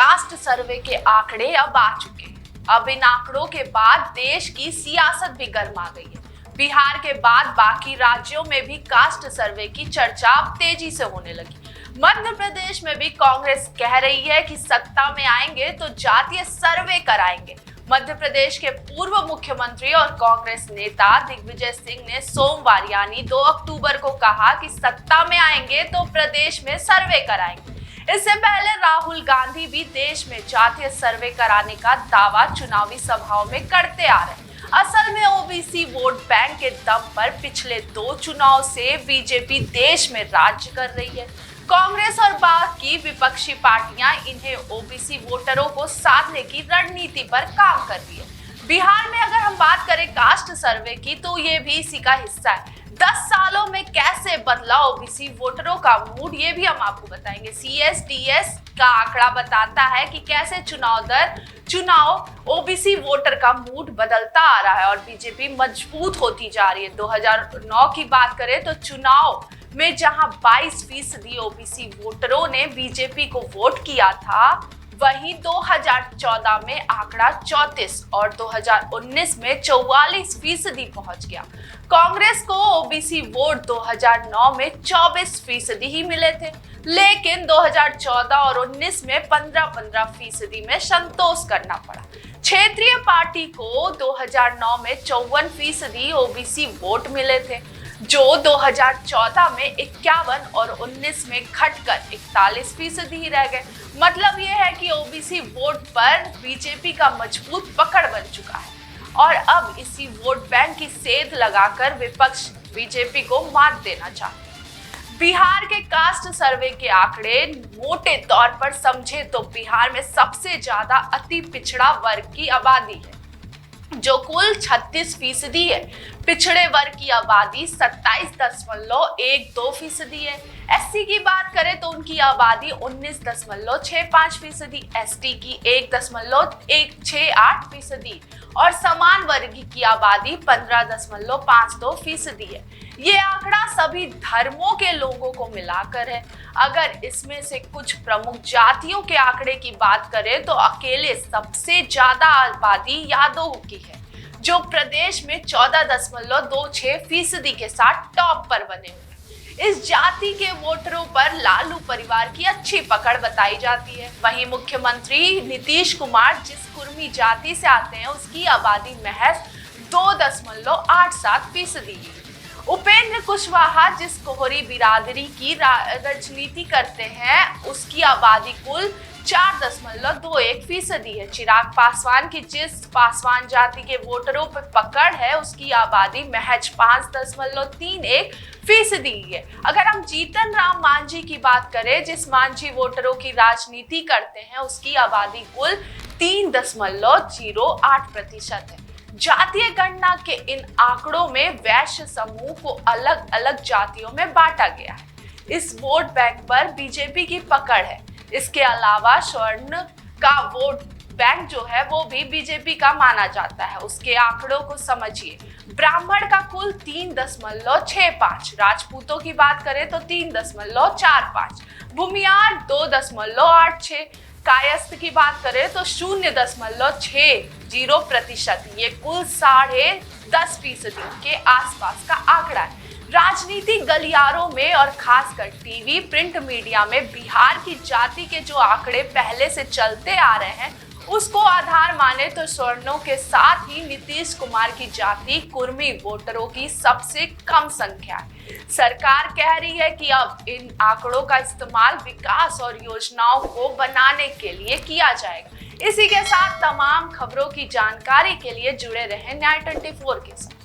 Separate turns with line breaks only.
Cast सर्वे के आंकड़े अब आ चुके हैं। अब इन आंकड़ों के बाद देश की सियासत भी गर्मा गई है। बिहार के बाद बाकी राज्यों में भी कास्ट सर्वे की चर्चा अब तेजी से होने लगी। मध्य प्रदेश में भी कांग्रेस कह रही है कि सत्ता में आएंगे तो जातीय सर्वे कराएंगे। मध्य प्रदेश के पूर्व मुख्यमंत्री और कांग्रेस नेता दिग्विजय सिंह ने सोमवार यानी 2 अक्टूबर को कहा कि सत्ता में आएंगे तो प्रदेश में सर्वे कराएंगे। इससे पहले राहुल गांधी भी देश में जातीय सर्वे कराने का दावा चुनावी सभाओं में करते आ रहे हैं। असल में ओबीसी वोट बैंक के दम पर पिछले 2 चुनाव से बीजेपी देश में राज्य कर रही है। कांग्रेस और बाकी विपक्षी पार्टियां इन्हें ओबीसी वोटरों को साधने की रणनीति पर काम कर रही है। बिहार में अगर हम बात करें कास्ट सर्वे की तो ये भी इसी का हिस्सा है। 10 सालों में कैसे बदला ओबीसी वोटरों का मूड, ये भी हम आपको बताएंगे। CSDS का आंकड़ा बताता है कि कैसे चुनाव ओबीसी वोटर का मूड बदलता आ रहा है और बीजेपी मजबूत होती जा रही है। 2009 की बात करें तो चुनाव में जहां 22% ओबीसी वोटरों ने बीजेपी को वोट किया था, वहीं 2014 में आंकड़ा 34 और 2019 में 44% पहुंच गया। कांग्रेस को ओबीसी वोट 2009 में 24% ही मिले थे, लेकिन 2014 और 19 में 15% में संतोष करना पड़ा। क्षेत्रीय पार्टी को 2009 में 54% ओबीसी वोट मिले थे, जो 2014 में 51 और 19 में घटकर 41% ही रह गए। मतलब ये है कि ओबीसी वोट पर बीजेपी का मजबूत पकड़ बन चुका है और अब इसी वोट बैंक की सेंध लगाकर विपक्ष बीजेपी को मात देना चाहते हैं। बिहार के कास्ट सर्वे के आंकड़े मोटे तौर पर समझे तो बिहार में सबसे ज्यादा अति पिछड़ा वर्ग की आबादी है, जो कुल 36% है। पिछड़े वर्ग की आबादी 27.12% है। एससी की बात करें तो उनकी आबादी 19.65%, एसटी की 1.168% और समान वर्ग की आबादी 15.52% है। ये आंकड़ा सभी धर्मों के लोगों को मिलाकर है। अगर इसमें से कुछ प्रमुख जातियों के आंकड़े की बात करें तो अकेले सबसे ज्यादा आबादी यादव की है, जो प्रदेश में 14.26% के साथ टॉप पर बने हुए हैं। इस जाति के वोटरों पर लालू परिवार की अच्छी पकड़ बताई जाती है। वहीं मुख्यमंत्री नीतीश कुमार जिस कुर्मी जाति से आते हैं, उसकी आबादी महज 2.87% है। उपेंद्र कुशवाहा जिस कोहरी बिरादरी की राजनीति करते हैं, उसकी आबादी कुल 4.21% है। चिराग पासवान की जिस पासवान जाति के वोटरों पर पकड़ है, उसकी आबादी महज 5.31% है। अगर हम जीतन राम मांझी की बात करें, जिस मांझी वोटरों की राजनीति करते हैं, उसकी आबादी कुल 3.08% है। जातीय गणना के इन आंकड़ों में वैश्य समूह को अलग अलग जातियों में बांटा गया है। इस वोट बैंक पर बीजेपी की पकड़ है। इसके अलावा स्वर्ण का वोट बैंक जो है वो भी बीजेपी का माना जाता है। उसके आंकड़ों को समझिए। ब्राह्मण का कुल 3.65, राजपूतों की बात करें तो 3.45, भूमियार 2.86, कायस्थ की बात करें तो 0.60%। ये कुल 10.5% के आसपास का आंकड़ा है। राजनीतिक गलियारों में और खासकर टीवी प्रिंट मीडिया में बिहार की जाति के जो आंकड़े पहले से चलते आ रहे हैं, उसको आधार माने तो स्वर्णों के साथ ही नीतीश कुमार की जाति कुर्मी वोटरों की सबसे कम संख्या है। सरकार कह रही है कि अब इन आंकड़ों का इस्तेमाल विकास और योजनाओं को बनाने के लिए किया जाएगा। इसी के साथ तमाम खबरों की जानकारी के लिए जुड़े रहें न्याय 24 के साथ।